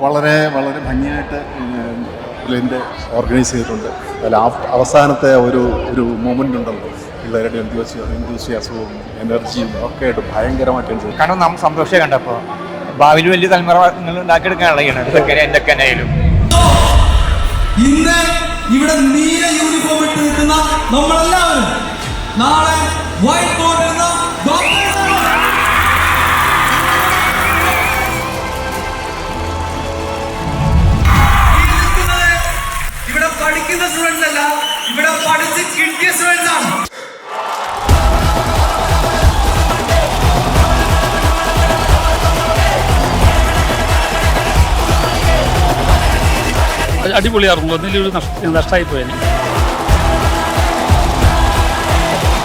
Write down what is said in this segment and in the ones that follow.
വളരെ വളരെ ഭംഗിയായിട്ട് ഇതിൻ്റെ ഓർഗനൈസ് ചെയ്തിട്ടുണ്ട്. അതിൽ അവസാനത്തെ ഒരു മൊമെൻ്റ് ഉണ്ടല്ലോ, പിള്ളേരുടെ എന്തൂസിയാസവും എനർജിയും ഒക്കെ ആയിട്ട് ഭയങ്കരമായിട്ട് എൻജോയ്. കാരണം നാം സന്തോഷം കണ്ടപ്പോൾ ഭാവിയിൽ വലിയ തലമുറ ഉണ്ടാക്കിയെടുക്കാനുള്ള എൻ്റെ ആയാലും ഇന്ന് ഇവിടെ നീല യൂണിഫോം ഇട്ട് നിൽക്കുന്ന നമ്മളെല്ലാവരും നാളെ വൈറ്റ് കോട്ട് ഇടുന്ന ഇവിടെ പഠിക്കുന്ന സ്റ്റുഡൻസ് അല്ല, ഇവിടെ പഠിച്ച് കിട്ടിയ സ്റ്റുഡൻസ് ആണ്. അടിപൊളിയായിരുന്നു. അതിലൊരു നഷ്ടമായി പോയത്.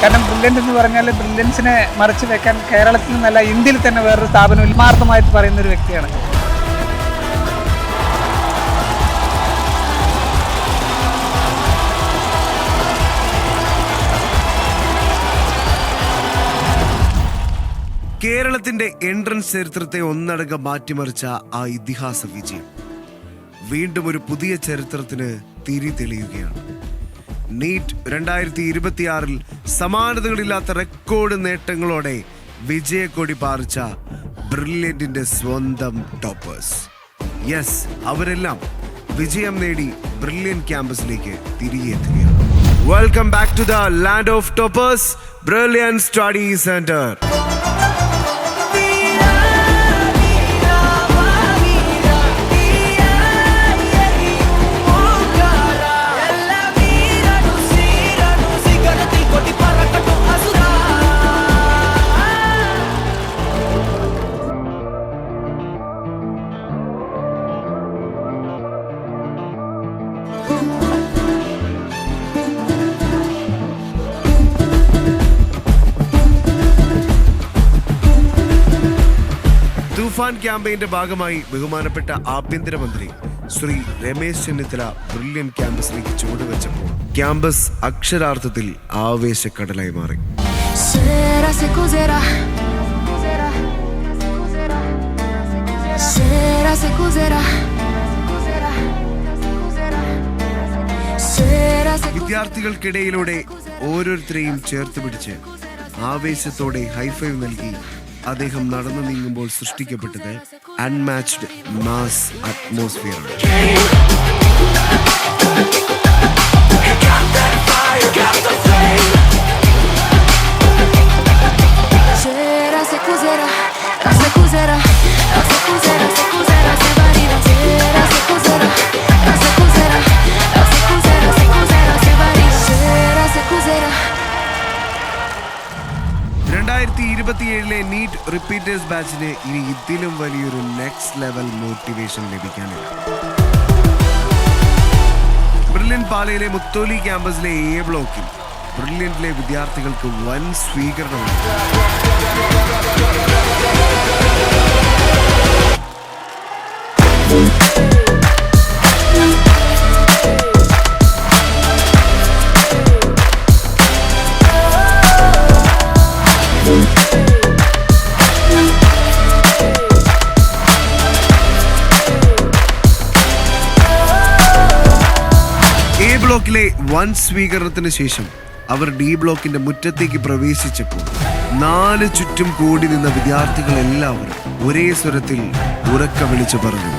കാരണം ബ്രില്യൻ്റ് എന്ന് പറഞ്ഞാൽ ബ്രില്യൻസിനെ മറച്ചു വെക്കാൻ കേരളത്തിൽ നിന്നല്ല ഇന്ത്യയിൽ തന്നെ വേറൊരു സ്ഥാപനം ആത്മാർത്ഥമായിട്ട് പറയുന്ന ഒരു വ്യക്തിയാണ്. കേരളത്തിന്റെ എൻട്രൻസ് ചരിത്രത്തെ ഒന്നടങ്കം മാറ്റിമറിച്ച ആ ഇതിഹാസ വിജയം വീണ്ടും ഒരു പുതിയ ചരിത്രത്തിന് തിരി തെളിയുകയാണ്. നീറ്റ് 2026 സമാനതകളില്ലാത്ത റെക്കോർഡ് നേട്ടങ്ങളോടെ വിജയക്കൊടി പാറിച്ച ബ്രില്യന്റിന്റെ സ്വന്തം ടോപ്പേഴ്സ്. യെസ്, അവരെല്ലാം വിജയം നേടി ബ്രില്യൻ ക്യാമ്പസിലേക്ക് തിരികെ എത്തുകയാണ്. Welcome back to the land of toppers, Brilliant study centre. Toofan ക്യാമ്പയിന്റെ ഭാഗമായി ബഹുമാനപ്പെട്ട ആഭ്യന്തരമന്ത്രി ശ്രീ രമേശ് ചെന്നിത്തല ബ്രില്യൻ ക്യാമ്പസിലേക്ക് ചുവടുവെച്ചപ്പോൾ ക്യാമ്പസ് അക്ഷരാർത്ഥത്തിൽ ആവേശക്കടലായി മാറി. വിദ്യാർത്ഥികൾക്കിടയിലൂടെ ഓരോരുത്തരെയും ചേർത്ത് പിടിച്ച് ആവേശത്തോടെ ഹൈഫൈവ് നൽകി അദ്ദേഹം നടന്നു നീങ്ങുമ്പോൾ സൃഷ്ടിക്കപ്പെട്ടത് unmatched mass atmosphere. NEET repeaters ബാച്ചിന് ഇനി ഇതിലും വലിയൊരു നെക്സ്റ്റ് ലെവൽ മോട്ടിവേഷൻ ലഭിക്കാനില്ല. ബ്രില്യൻ പാലയിലെ മുത്തോലി ക്യാമ്പസിലെ എ ബ്ലോക്കിൽ ബ്രില്യന്റിലെ വിദ്യാർത്ഥികൾക്ക് വൻ സ്വീകരണമാണ്. ബ്ലോക്കിലെ വൻ സ്വീകരണത്തിന് ശേഷം അവർ ഡി ബ്ലോക്കിന്റെ മുറ്റത്തേക്ക് പ്രവേശിച്ചപ്പോൾ 4 ചുറ്റും കൂടി നിന്ന വിദ്യാർത്ഥികൾ എല്ലാവരും ഒരേ സ്വരത്തിൽ ഉറക്കെ വിളിച്ചു പറഞ്ഞു,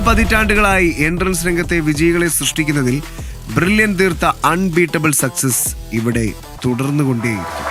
പതിറ്റാണ്ടുകളായി എൻട്രൻസ് രംഗത്തെ വിജയികളെ സൃഷ്ടിക്കുന്നതിൽ ബ്രില്യൻ തീർത്ത അൺബീറ്റബിൾ സക്സസ് ഇവിടെ തുടർന്നുകൊണ്ടേയിരിക്കും.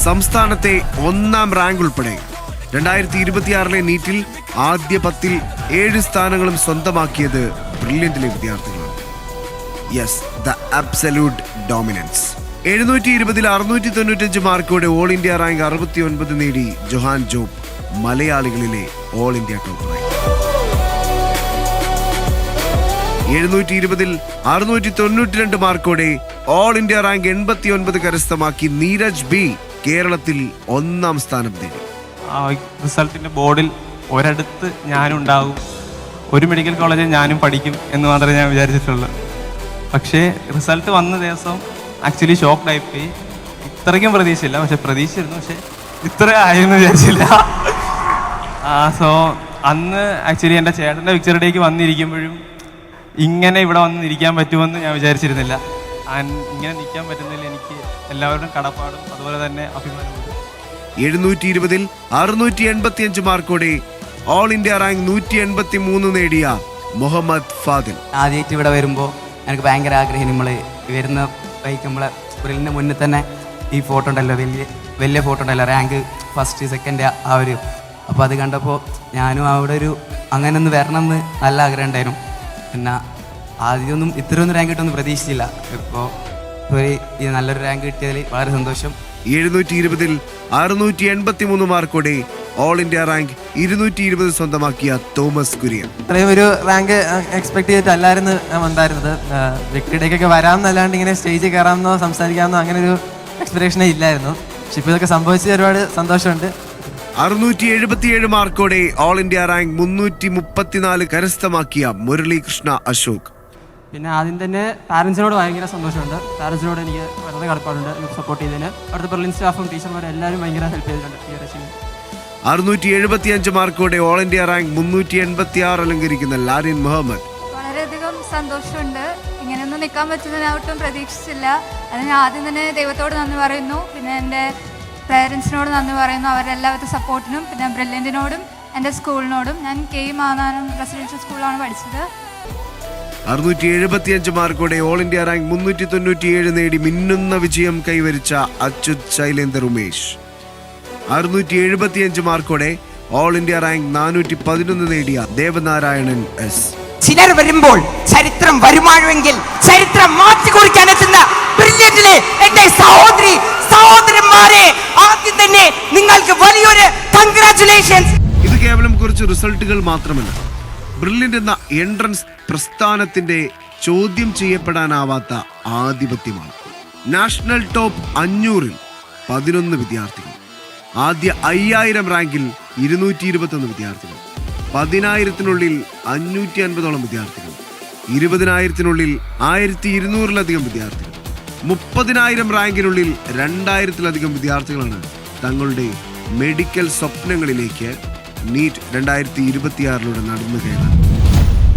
സംസ്ഥാനത്തെ 1ാം റാങ്ക് ഉൾപ്പെടെ 2026 നീറ്റിൽ ആദ്യ 10ൽ 7 സ്ഥാനങ്ങളും സ്വന്തമാക്കിയത് ബ്രില്യന്റിലെ വിദ്യാർത്ഥികളാണ്. Yes, the absolute dominance. 720ൽ 695 മാർക്കോടെ ഓൾ ഇന്ത്യ റാങ്ക് 69 നേടി ജൊഹാൻ ജോബ് മലയാളികളിലെ ഓൾ ഇന്ത്യ ടോപ്പറായി. 720ൽ 692 മാർക്കോടെ ഓൾ ഇന്ത്യ റാങ്ക് 89 കരസ്ഥമാക്കി നീരജ് ബി കേരളത്തിൽ 1ാം സ്ഥാനം നേടി. റിസൾട്ടിൻ്റെ ബോർഡിൽ ഒരിടത്ത് ഞാനുണ്ടാകും, ഒരു മെഡിക്കൽ കോളേജിൽ ഞാനും പഠിക്കും എന്ന് മാത്രമേ ഞാൻ വിചാരിച്ചിട്ടുള്ളൂ. പക്ഷേ റിസൾട്ട് വന്ന ദിവസം ആക്ച്വലി ഷോക്ക്ഡായിപ്പോയി. ഇത്രയ്ക്കും പ്രതീക്ഷയില്ല, പക്ഷെ പ്രതീക്ഷയായിരുന്നു, പക്ഷെ ഇത്ര ആയെന്ന് വിചാരിച്ചില്ല. സോ അന്ന് ആക്ച്വലി എൻ്റെ ചേട്ടൻ്റെ പിക്ചറിലേക്ക് വന്നിരിക്കുമ്പോഴും ഇങ്ങനെ ഇവിടെ വന്ന് ഇരിക്കാൻ പറ്റുമെന്ന് ഞാൻ വിചാരിച്ചിരുന്നില്ല. ഇങ്ങനെ നിൽക്കാൻ പറ്റുന്നതിൽ എനിക്ക് എല്ലാവരുടെയും കടപ്പാടും അതുപോലെ തന്നെ അഭിമാനമുണ്ട്. 720ൽ 685 മാർക്കോടെ ഓൾ ഇന്ത്യ റാങ്ക് 183 നേടിയ മുഹമ്മദ് ഫാദിൽ. ആദ്യമായിട്ട് ഇവിടെ വരുമ്പോൾ എനിക്ക് ഭയങ്കര ആഗ്രഹം, നമ്മൾ വരുന്ന ബൈക്ക് നമ്മളെ ബ്രില്ലിൻ്റെ മുന്നിൽ തന്നെ ഈ ഫോട്ടോ ഉണ്ടല്ലോ, വലിയ ഫോട്ടോ ഉണ്ടല്ലോ, റാങ്ക് ഫസ്റ്റ് സെക്കൻഡ് ആ ഒരു. അപ്പോൾ അത് കണ്ടപ്പോൾ ഞാനും അവിടെ അങ്ങനെ ഒന്ന് വരണം എന്ന് നല്ല ആഗ്രഹം ഉണ്ടായിരുന്നു. പിന്നെ ആദ്യമൊന്നും ഇത്രയൊന്നും റാങ്ക് കിട്ടുമെന്ന് പ്രതീക്ഷിച്ചില്ല. ഇപ്പോൾ ഈ നല്ലൊരു റാങ്ക് കിട്ടിയതിൽ വളരെ സന്തോഷം. 720ൽ 683 മാർക്കോടെ ഓൾ ഇന്ത്യ റാങ്ക് 220 സ്വന്തമാക്കിയ തോമസ് കുര്യൻ. ഇത്രയും ഒരു റാങ്ക് എക്സ്പെക്ട് ചെയ്തിട്ടല്ലായിരുന്നു ഉണ്ടായിരുന്നത്. വിക്ടറിയുടെയൊക്കെ വരാമെന്നല്ലാണ്ട് ഇങ്ങനെ സ്റ്റേജിൽ കയറാമെന്നോ സംസാരിക്കാമെന്നോ അങ്ങനെ ഒരു എക്സ്പെക്ടേഷനേ ഇല്ലായിരുന്നു. പക്ഷെ ഇപ്പോൾ ഇതൊക്കെ സംഭവിച്ചത് ഒരുപാട് സന്തോഷമുണ്ട്. 677 മാർക്കോടെ ഓൾ ഇന്ത്യ റാങ്ക് 334 കരസ്ഥമാക്കിയ മുരളീകൃഷ്ണ അശോക്. പിന്നെ ആദ്യം തന്നെ പാരൻസിനോട് ഭയങ്കര സന്തോഷമുണ്ട്. പാരൻസിനോട് എനിക്ക് വളരെ കടപ്പാടുണ്ട് സപ്പോർട്ട് ചെയ്തതിന്. അവിടുത്തെ ബ്രില്യൻ സ്റ്റാഫും ടീച്ചർമാരും എല്ലാവരും ഭയങ്കര ഹെൽപ്പ് ചെയ്തിട്ടുണ്ട് ഈ ഒരു അച്ചീവ്മെന്റ്. 675 മാർക്കോടെ ഓൾ ഇന്ത്യ റാങ്ക് 386 അലങ്കരിക്കുന്ന ലാരിൻ മുഹമ്മദ്. വളരെയധികം സന്തോഷമുണ്ട്. ഇങ്ങനെയൊന്നും നിൽക്കാൻ പറ്റുന്ന ഞാൻ ഒട്ടും പ്രതീക്ഷിച്ചില്ല. അത് ഞാൻ ആദ്യം തന്നെ ദൈവത്തോട് നന്ദി പറയുന്നു. പിന്നെ എൻ്റെ പേരൻസിനോട് നന്ദി പറയുന്നു, അവരുടെ എല്ലാവിധ സപ്പോർട്ടിനും. പിന്നെ ബ്രില്യൻറ്റിനോടും എൻ്റെ സ്കൂളിനോടും. ഞാൻ കെ മാന്നാനം റെസിഡൻഷ്യൽ സ്കൂളിലാണ് പഠിച്ചത്. 675 മാർക്കോടെ ഓൾ ഇന്ത്യ റാങ്ക് 397 നേടി മിന്നുന്ന വിജയം കൈവരിച്ച അച്യുത് ശൈലേന്ദർ ഉമേഷ്. 675 മാർക്കോടെ ഓൾ ഇന്ത്യ റാങ്ക് 411 നേടിയ ദേവനാരായണൻ എസ്. ചിലർ വരുമ്പോൾ ചരിത്രം വരുമാഴുവെങ്കിൽ ചരിത്രം മാറ്റിക്കുറിക്കാൻ എത്തുന്ന ബ്രില്യന്റിലെ എന്റെ സഹോദരന്മാരെ ആദ്യം തന്നെ നിങ്ങൾക്ക് വലിയൊരു കൺഗ്രാറ്റുലേഷൻസ്. ഇത് കേവലം കുറച്ച് റിസൾട്ടുകൾ മാത്രമല്ല, ബ്രില്യന്റ് എന്ന എൻട്രൻസ് പ്രസ്ഥാനത്തിന്റെ ചോദ്യം ചെയ്യപ്പെടാനാവാത്ത ആധിപത്യമാണ്. നാഷണൽ ടോപ്പ് 500ൽ 11 വിദ്യാർത്ഥികൾ, ആദ്യ 5000 റാങ്കിൽ 221 വിദ്യാർത്ഥികൾ, 10,000-നുള്ളിൽ 550ഓളം വിദ്യാർത്ഥികൾ, 20,000-നുള്ളിൽ 1200-ലധികം വിദ്യാർത്ഥികൾ, 30,000 റാങ്കിനുള്ളിൽ 2,000-ലധികം വിദ്യാർത്ഥികളാണ് തങ്ങളുടെ മെഡിക്കൽ സ്വപ്നങ്ങളിലേക്ക് നീറ്റ് 2026 നടന്നു കയറാൻ.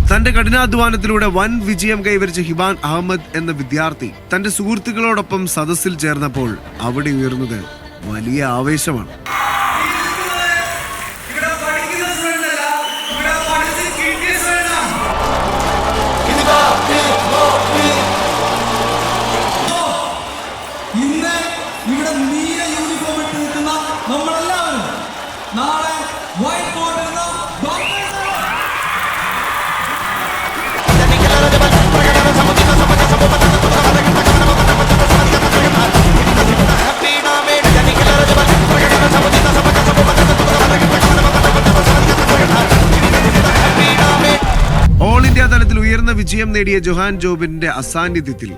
തന്റെ കഠിനാധ്വാനത്തിലൂടെ വൻ വിജയം കൈവരിച്ച ഹിബാൻ അഹമ്മദ് എന്ന വിദ്യാർത്ഥി തന്റെ സുഹൃത്തുക്കളോടൊപ്പം സദസ്സിൽ ചേർന്നപ്പോൾ അവിടെ ഉയർന്നത് വലിയ ആവേശമാണ്. ഇന്ന് ഇവിടെ നീല യൂണിഫോം ഇട്ട് നിൽക്കുന്ന നമ്മളെല്ലാവരും നാളെ വൈറ്റ് ബോർഡ് എന്ന ഓൾ ഇന്ത്യ തലത്തിൽ ഉയർന്ന വിജയം നേടിയ ജൊഹാൻ ജോബിന്റെ അസാന്നിധ്യത്തിൽ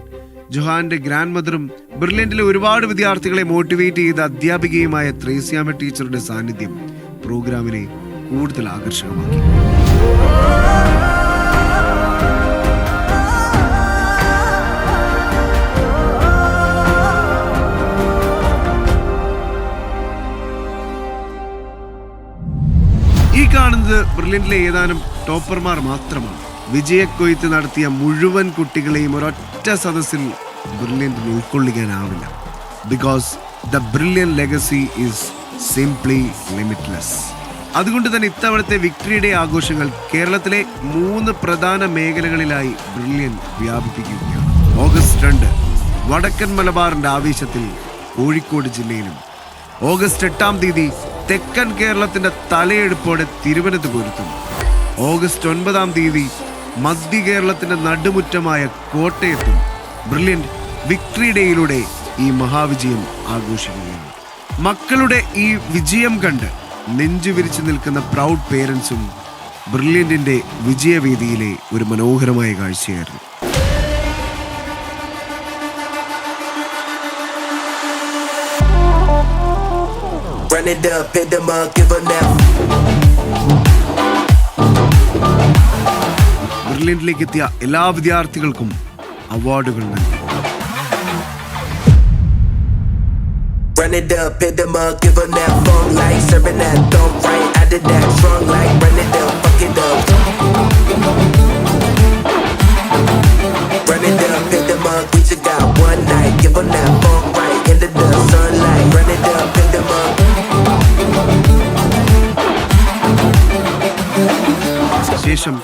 ജൊഹാന്റെ ഗ്രാൻഡ് മദറും ബ്രില്യന്റിലെ ഒരുപാട് വിദ്യാർത്ഥികളെ മോട്ടിവേറ്റ് ചെയ്ത അധ്യാപികയുമായ ത്രേസ്യാമ്മ ടീച്ചറുടെ സാന്നിധ്യം പ്രോഗ്രാമിനെ കൂടുതൽ ആകർഷകമാക്കി. ഈ കാണുന്നത് ബ്രില്യന്റിലെ ഏതാനും ടോപ്പർമാർ മാത്രമാണ്. വിജയക്കൊയ്ത്ത് നടത്തിയ മുഴുവൻ കുട്ടികളെയും ഒരൊറ്റ സദസ്സിൽ ബ്രില്യന്റിന് ഉൾക്കൊള്ളിക്കാനാവില്ല. Because the Brilliant legacy is simply limitless. അതുകൊണ്ട് തന്നെ ഇത്തവണത്തെ വിക്ടറി ഡേ ആഘോഷങ്ങൾ കേരളത്തിലെ 3 പ്രധാന മേഖലകളിലായി ബ്രില്യൻ വ്യാപിപ്പിക്കുകയാണ്. ഓഗസ്റ്റ് 2 വടക്കൻ മലബാറിന്റെ ആവേശത്തിൽ കോഴിക്കോട് ജില്ലയിലും, ഓഗസ്റ്റ് 8-ാം തീയതി തെക്കൻ കേരളത്തിന്റെ തലയെടുപ്പോടെ തിരുവനന്തപുരത്തും, ഓഗസ്റ്റ് 9-ാം തീയതി മധ്യ കേരളത്തിന്റെ നടുമുറ്റമായ കോട്ടയത്തും ബ്രില്യൻറ്റ് വിക്ടറി ഡേയിലൂടെ ഈ മഹാവിജയം ആഘോഷിക്കുകയാണ്. മക്കളുടെ ഈ വിജയം കണ്ട് നെഞ്ചു വിരിച്ചു നിൽക്കുന്ന പ്രൗഡ് പേരൻസും ബ്രില്യൻറ്റിന്റെ വിജയവേദിയിലെ ഒരു മനോഹരമായ കാഴ്ചയായിരുന്നു. ബ്രില്യൻറ്റിലേക്ക് എത്തിയ എല്ലാ വിദ്യാർത്ഥികൾക്കും അവാർഡുകൾ നൽകി. Run it up, hit them up, give them that funk like serving that thumb right out of that trunk like run it up, fuck it up. Run it up, hit them up, we just got one night, give them that funk right into the sunlight. Run it up, hit them up. ശേഷം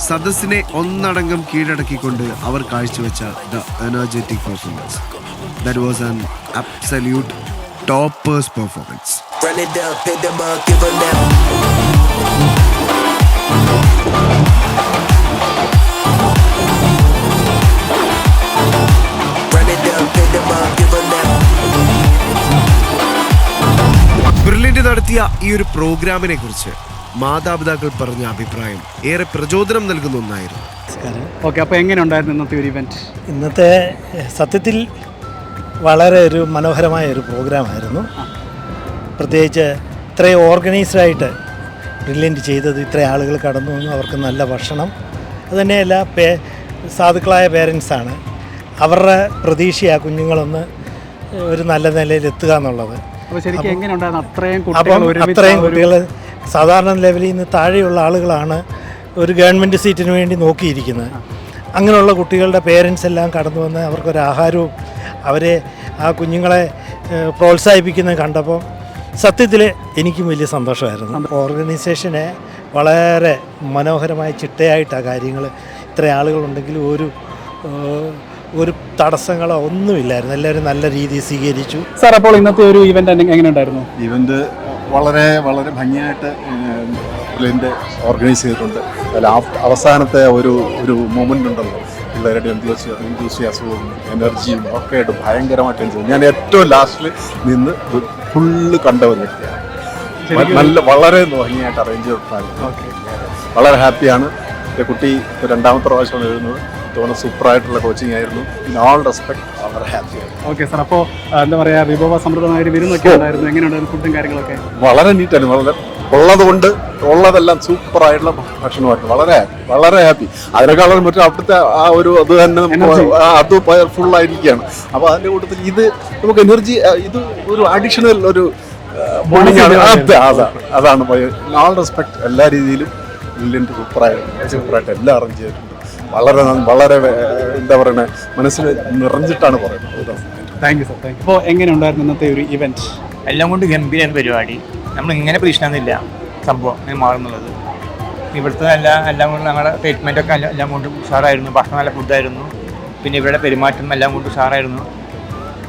സദസ്സിനെ ഒന്നടങ്കം കീഴടക്കിക്കൊണ്ട് അവർ കാഴ്ചവെച്ച the energetic performance. That was an absolute toppers performance. Run it up, hit them up, give them that. Run it up, hit them up, give them that. Brilliant നടത്തിയ ഈ ഒരു പ്രോഗ്രാമിനെ കുറിച്ച് മാതാപിതാക്കൾ പറഞ്ഞ അഭിപ്രായം ഏറെ പ്രചോദനം നൽകുന്ന ഒന്നായിരുന്നു. ഓക്കെ, അപ്പോൾ എങ്ങനെ ഉണ്ടായിരുന്നു ഇന്നത്തെ ഒരു ഇവന്റ്? ഇന്നത്തെ സത്യത്തിൽ വളരെ ഒരു മനോഹരമായ ഒരു പ്രോഗ്രാമായിരുന്നു. പ്രത്യേകിച്ച് ഇത്രയും ഓർഗനൈസ്ഡായിട്ട് ബ്രില്യൻറ്റ് ചെയ്തത്, ഇത്രയും ആളുകൾ കടന്നു വന്നു, അവർക്ക് നല്ല ഭക്ഷണം, അതുതന്നെയല്ല സാധുക്കളായ പേരൻസാണ്. അവരുടെ പ്രതീക്ഷ കുഞ്ഞുങ്ങളൊന്ന് ഒരു നല്ല നിലയിൽ എത്തുക എന്നുള്ളത്. അപ്പോൾ ശരിക്കും എങ്ങനെ ഉണ്ടായിരുന്നു? അത്രയും കുട്ടികൾ സാധാരണ ലെവലിൽ നിന്ന് താഴെയുള്ള ആളുകളാണ് ഒരു ഗവൺമെൻറ് സീറ്റിന് വേണ്ടി നോക്കിയിരിക്കുന്നത്. അങ്ങനെയുള്ള കുട്ടികളുടെ പേരൻസ് എല്ലാം കടന്നു വന്ന് അവർക്കൊരു ആഹാരവും അവരെ ആ കുഞ്ഞുങ്ങളെ പ്രോത്സാഹിപ്പിക്കുന്നത് കണ്ടപ്പോൾ സത്യത്തിൽ എനിക്കും വലിയ സന്തോഷമായിരുന്നു. ഓർഗനൈസേഷനെ വളരെ മനോഹരമായ ചിട്ടയായിട്ടാണ് കാര്യങ്ങൾ. ഇത്ര ആളുകളുണ്ടെങ്കിലും ഒരു തടസ്സങ്ങളോ ഒന്നുമില്ലായിരുന്നു. എല്ലാവരും നല്ല രീതിയിൽ സ്വീകരിച്ചു. സാർ, അപ്പോൾ ഇന്നത്തെ ഒരു ഇവന്റ് എങ്ങനെ ഉണ്ടായിരുന്നു? ഇവന്റ് വളരെ വളരെ ഭംഗിയായിട്ട് ബ്രില്യൻറ്റ് ഓർഗനൈസ് ചെയ്തിട്ടുണ്ട്. അതിൽ അവസാനത്തെ ഒരു മൊമെൻ്റ് ഉണ്ടല്ലോ, പിള്ളേരുടെ എന്തൂസിയാസവും എനർജിയും ഒക്കെ ആയിട്ട് ഭയങ്കരമായിട്ട് എൻജോയ്. ഞാൻ ഏറ്റവും ലാസ്റ്റിൽ നിന്ന് ഫുള്ള് കണ്ട ഒരു വ്യക്തിയാണ്. വളരെ ഭംഗിയായിട്ട് അറേഞ്ച് ചെയ്തിട്ടുണ്ടായിരുന്നു. വളരെ ഹാപ്പിയാണ്. എൻ്റെ കുട്ടി രണ്ടാമത്തെ പ്രാവശ്യം എഴുതുന്നത്. തോന്നുന്നു സൂപ്പറായിട്ടുള്ള കോച്ചിങ് ആയിരുന്നു. ഇൻ ഓൾ റെസ്പെക്ട് വളരെ ഹാപ്പിയാണ്. ഓക്കെ സാർ, അപ്പോൾ എന്താ പറയുക, വിഭവ സമൃദ്ധമായ ഒരു വിരുന്നൊക്കെ ഉണ്ടായിരുന്നു. എങ്ങനെയുണ്ടായിരുന്നു ഫുഡും കാര്യങ്ങളൊക്കെ? വളരെ നീറ്റായിരുന്നു. വളരെ ഉള്ളതുകൊണ്ട് ഉള്ളതെല്ലാം സൂപ്പറായിട്ടുള്ള ഭക്ഷണമായിരുന്നു. വളരെ ഹാപ്പി. അതിനേക്കാളും മറ്റേ അവിടുത്തെ ആ ഒരു അത് തന്നെ അത് ഫുള്ളായിരിക്കുകയാണ്. അപ്പോൾ അതിൻ്റെ കൂട്ടത്തിൽ ഇത് നമുക്ക് എനർജി, ഇത് ഒരു അഡീഷണൽ ഒരു ബോണ്ടിങ് ആണ്. അതാണ് ഓൾ റെസ്പെക്ട്. എല്ലാ രീതിയിലും ബ്രില്യൻറ്റ് സൂപ്പറായിട്ട് എല്ലാം അറേഞ്ച് ചെയ്തിട്ടുണ്ട്. വളരെ എന്താ പറയുക, മനസ്സിൽ നിറഞ്ഞിട്ടാണ് പറയുന്നത്. Thank you sir, thank you. അപ്പോൾ എങ്ങനെ ഉണ്ടായിരുന്നു ഇന്നത്തെ ഒരു ഇവന്റ്? എല്ലാം കൊണ്ട് ഗംഭീരമാണ് പരിപാടി. നമ്മൾ ഇങ്ങനെ പ്രതീക്ഷിക്കുന്നില്ല സംഭവം ഇങ്ങനെ മാറുന്നുള്ളത്. ഇവിടുത്തെ എല്ലാം കൊണ്ട് ഞങ്ങളുടെ ട്രീറ്റ്മെൻറ്റൊക്കെ എല്ലാം കൊണ്ടും ഉഷാറായിരുന്നു. ഭക്ഷണം നല്ല ഫുഡായിരുന്നു. പിന്നെ ഇവരുടെ പെരുമാറ്റം എല്ലാം കൊണ്ടും ഉഷാറായിരുന്നു.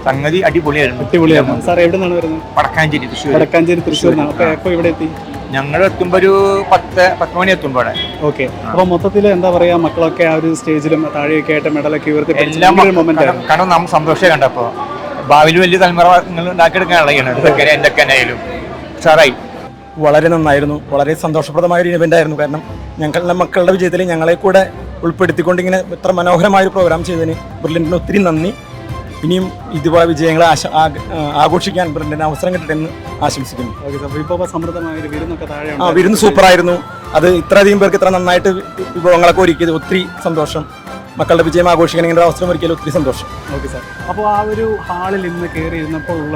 സംഗതി അടിപൊളിയായിരുന്നു. സാർ എവിടെ നിന്നാണ് വരുന്നത്? വടക്കാഞ്ചേരി തൃശ്ശൂർ. അപ്പോൾ ഇവിടെ എത്തി? ഞങ്ങൾ എത്തുമ്പോൾ ഒരു 10 മണി എത്തുമ്പോൾ അവിടെ. ഓക്കെ, അപ്പോൾ മൊത്തത്തിൽ എന്താ പറയുക, മക്കളൊക്കെ ആ ഒരു സ്റ്റേജിലും താഴെയൊക്കെ ആയിട്ട് മെഡലൊക്കെ ഇവർക്ക് എല്ലാം കാരണം നമുക്ക് സന്തോഷം കണ്ടപ്പോൾ. ഭാവിയിൽ വലിയ തലമുറ നിങ്ങൾ ഉണ്ടാക്കിയെടുക്കാനുള്ള എന്തൊക്കെ ആയാലും ഉഷാറായി. വളരെ നന്നായിരുന്നു. വളരെ സന്തോഷപ്രദമായ ഒരു ഇവന്റ് ആയിരുന്നു. കാരണം ഞങ്ങളുടെ മക്കളുടെ വിജയത്തിൽ ഞങ്ങളെ കൂടെ ഉൾപ്പെടുത്തിക്കൊണ്ട് ഇങ്ങനെ ഇത്ര മനോഹരമായൊരു പ്രോഗ്രാം ചെയ്തതിന് ബ്രില്യൻറ്റിന് ഒത്തിരി നന്ദി. ഇനിയും ഇതുപോലെ വിജയങ്ങളെ ആഘോഷിക്കാൻ ബ്രില്യൻറ്റിന് അവസരം കിട്ടട്ടെ എന്ന് ആശംസിക്കുന്നു. വിരുന്ന് സൂപ്പറായിരുന്നു. അത് ഇത്രയധികം പേർക്ക് ഇത്ര നന്നായിട്ട് വിഭവങ്ങളൊക്കെ ഒരുക്കിയത് ഒത്തിരി സന്തോഷം. മക്കളുടെ വിജയം ആഘോഷിക്കാൻ ഇങ്ങനെ അവസരം ഒരുക്കിയാൽ ഒത്തിരി സന്തോഷം. ഓക്കെ സാർ, അപ്പോൾ ആ ഒരു ഹാളിൽ ഇന്ന് കയറി ഇരുന്നപ്പോൾ ഉള്ള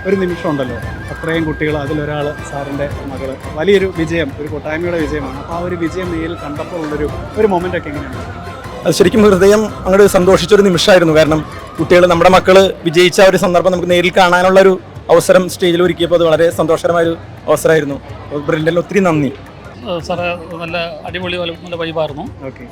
ഒരു നിമിഷം ഉണ്ടല്ലോ, അത്രയും കുട്ടികൾ, അതിലൊരാൾ സാറിൻ്റെ മകൾ, വലിയൊരു വിജയം, ഒരു കൂട്ടായ്മയുടെ വിജയമാണ്. അപ്പോൾ ആ ഒരു വിജയം നേരിൽ കണ്ടപ്പോൾ ഉള്ളൊരു മൊമെൻ്റ് ഒക്കെ എങ്ങനെയാണ്? അത് ശരിക്കും ഹൃദയം അങ്ങോട്ട് സന്തോഷിച്ചൊരു നിമിഷമായിരുന്നു. കാരണം കുട്ടികൾ, നമ്മുടെ മക്കൾ വിജയിച്ച ഒരു സന്ദർഭം നമുക്ക് നേരിൽ കാണാനുള്ളൊരു അവസരം സ്റ്റേജിൽ ഒരുക്കിയപ്പോൾ അത് വളരെ സന്തോഷകരമായൊരു അവസരമായിരുന്നു. ബ്രില്യൻറ്റിന് ഒത്തിരി നന്ദി. സാറേ നല്ല അടിപൊളി, നല്ല വൈബായിരുന്നു.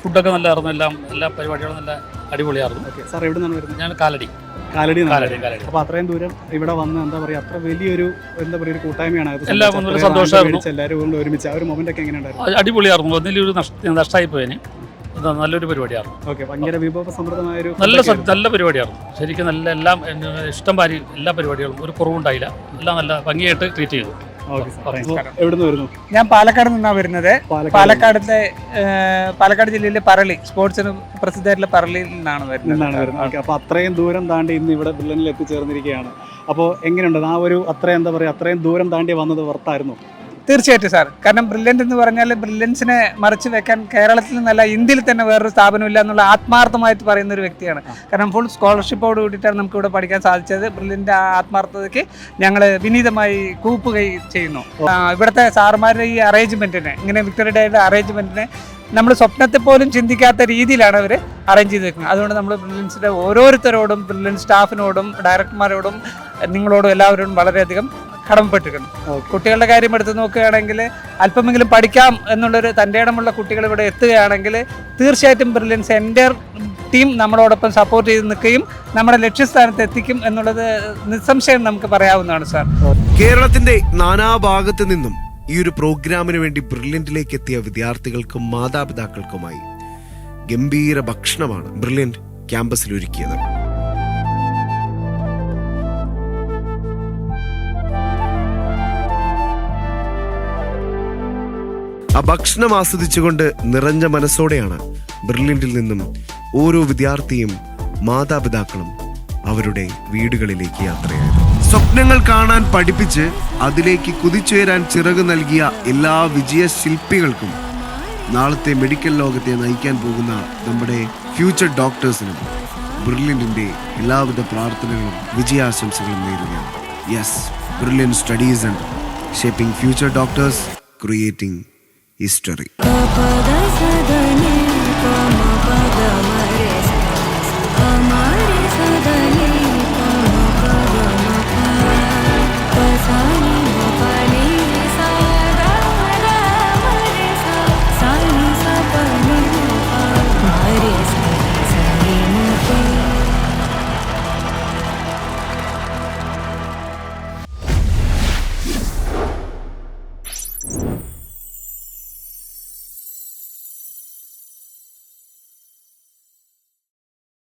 ഫുഡൊക്കെ നല്ലതായിരുന്നു. എല്ലാ പരിപാടികളും നല്ല അടിപൊളിയായിരുന്നു. സാർ എവിടെ നിന്നാണ് വരുന്നത്? ഞാൻ കാലടി. കാലടി കാലടി. അപ്പോൾ അത്രയും ദൂരം ഇവിടെ വന്ന് എന്താ പറയുക അത്ര വലിയൊരു എന്താ പറയുക ഒരു കൂട്ടായ്മയാണ് അത്. എല്ലാം ഒന്നുകൂടെ സന്തോഷമായിരുന്നു. എല്ലാവരും കൊണ്ട് ഒരുമിച്ച് ആ ഒരു മൊമെന്റ് ഒക്കെ എങ്ങനെയുണ്ടായിരുന്നു? അടിപൊളിയായിരുന്നു. ഒന്നിലൊരു നഷ്ടമായി പോയതിന് നല്ലൊരു പരിപാടിയായിരുന്നു. ഓക്കെ, ഭയങ്കര വിഭവസമൃദ്ധമായ ഒരു നല്ല പരിപാടിയായിരുന്നു. ശരിക്കും നല്ല എല്ലാം ഇഷ്ടം പാരി എല്ലാ പരിപാടികളും ഒരു കുറവുണ്ടായില്ല. എല്ലാം നല്ല ഭംഗിയായിട്ട് ട്രീറ്റ് ചെയ്തു. എവിടുന്ന് വരുന്നു? ഞാൻ പാലക്കാട് നിന്നാണ് വരുന്നത്. പാലക്കാട് ജില്ലയിലെ പറളി, സ്പോർട്സിന് പ്രസിദ്ധമായിട്ടുള്ള പറളിയിൽ നിന്നാണ് വരുന്നത്. അപ്പോൾ അത്രയും ദൂരം താണ്ടി ഇന്ന് ഇവിടെ ബ്രില്യൻറ്റിൽ എത്തിച്ചേർന്നിരിക്കുകയാണ്. അപ്പോൾ എങ്ങനെയുണ്ട് ആ ഒരു അത്രയും എന്താ പറയുക അത്രയും ദൂരം താണ്ടി വന്നത് വർത്തായിരുന്നു? തീർച്ചയായിട്ടും സാർ. കാരണം ബ്രില്യൻ്റ് എന്ന് പറഞ്ഞാൽ ബ്രില്യൻസിനെ മറച്ചു വെക്കാൻ കേരളത്തിൽ നിന്നല്ല ഇന്ത്യയിൽ തന്നെ വേറൊരു സ്ഥാപനമില്ല എന്നുള്ള ആത്മാർത്ഥമായിട്ട് പറയുന്ന ഒരു വ്യക്തിയാണ്. കാരണം ഫുൾ സ്കോളർഷിപ്പോട് കൂടിയിട്ടാണ് നമുക്ക് ഇവിടെ പഠിക്കാൻ സാധിച്ചത്. ബ്രില്യൻ്റ് ആത്മാർത്ഥതയ്ക്ക് ഞങ്ങൾ വിനീതമായി കൂപ്പുകൈ ചെയ്യുന്നു. ഇവിടുത്തെ സാറുമാരുടെ ഈ അറേഞ്ച്മെൻറ്റിനെ, ഇങ്ങനെ വിക്ടറി ഡേയുടെ അറേഞ്ച്മെൻറ്റിനെ നമ്മൾ സ്വപ്നത്തെ പോലും ചിന്തിക്കാത്ത രീതിയിലാണ് അവർ അറേഞ്ച് ചെയ്ത് വെക്കുന്നത്. അതുകൊണ്ട് നമ്മൾ ബ്രില്യൻസിൻ്റെ ഓരോരുത്തരോടും, ബ്രില്യൻറ്റ് സ്റ്റാഫിനോടും ഡയറക്ടർമാരോടും നിങ്ങളോടും എല്ലാവരോടും വളരെയധികം കടമപ്പെട്ടിരിക്കുന്നു. കുട്ടികളുടെ കാര്യം എടുത്ത് നോക്കുകയാണെങ്കിൽ അല്പമെങ്കിലും പഠിക്കാം എന്നുള്ളൊരു തൻ്റെ ഇടമുള്ള കുട്ടികൾ ഇവിടെ എത്തുകയാണെങ്കിൽ തീർച്ചയായിട്ടും ബ്രില്യൻസ് എൻ്റെ ടീം നമ്മളോടൊപ്പം സപ്പോർട്ട് ചെയ്ത് നിൽക്കുകയും നമ്മുടെ ലക്ഷ്യസ്ഥാനത്ത് എത്തിക്കും എന്നുള്ളത് നിസ്സംശയം നമുക്ക് പറയാവുന്നതാണ് സാർ. കേരളത്തിന്റെ നാനാഭാഗത്ത് നിന്നും ഈ ഒരു പ്രോഗ്രാമിന് വേണ്ടി ബ്രില്യൻറ്റിലേക്ക് എത്തിയ വിദ്യാർത്ഥികൾക്കും മാതാപിതാക്കൾക്കുമായി ഗംഭീര ഭക്ഷണമാണ് ബ്രില്യൻറ്റ് ക്യാമ്പസിൽ ഒരുക്കിയത്. ആ ഭക്ഷണം ആസ്വദിച്ചുകൊണ്ട് നിറഞ്ഞ മനസ്സോടെയാണ് ബ്രില്യൻറ്റിൽ നിന്നും ഓരോ വിദ്യാർത്ഥിയും മാതാപിതാക്കളും അവരുടെ വീടുകളിലേക്ക് യാത്രയായത്. സ്വപ്നങ്ങൾ കാണാൻ പഠിപ്പിച്ച് അതിലേക്ക് കുതിച്ചുയരാൻ ചിറക് നൽകിയ എല്ലാ വിജയശില്പികൾക്കും നാളത്തെ മെഡിക്കൽ ലോകത്തെ നയിക്കാൻ പോകുന്ന നമ്മുടെ ഫ്യൂച്ചർ ഡോക്ടേഴ്സിനും ബ്രില്യൻറ്റിൻ്റെ എല്ലാവിധ പ്രാർത്ഥനകളും വിജയാശംസകളും നേരുകയാണ്. Yes, brilliant studies and shaping future doctors, creating history.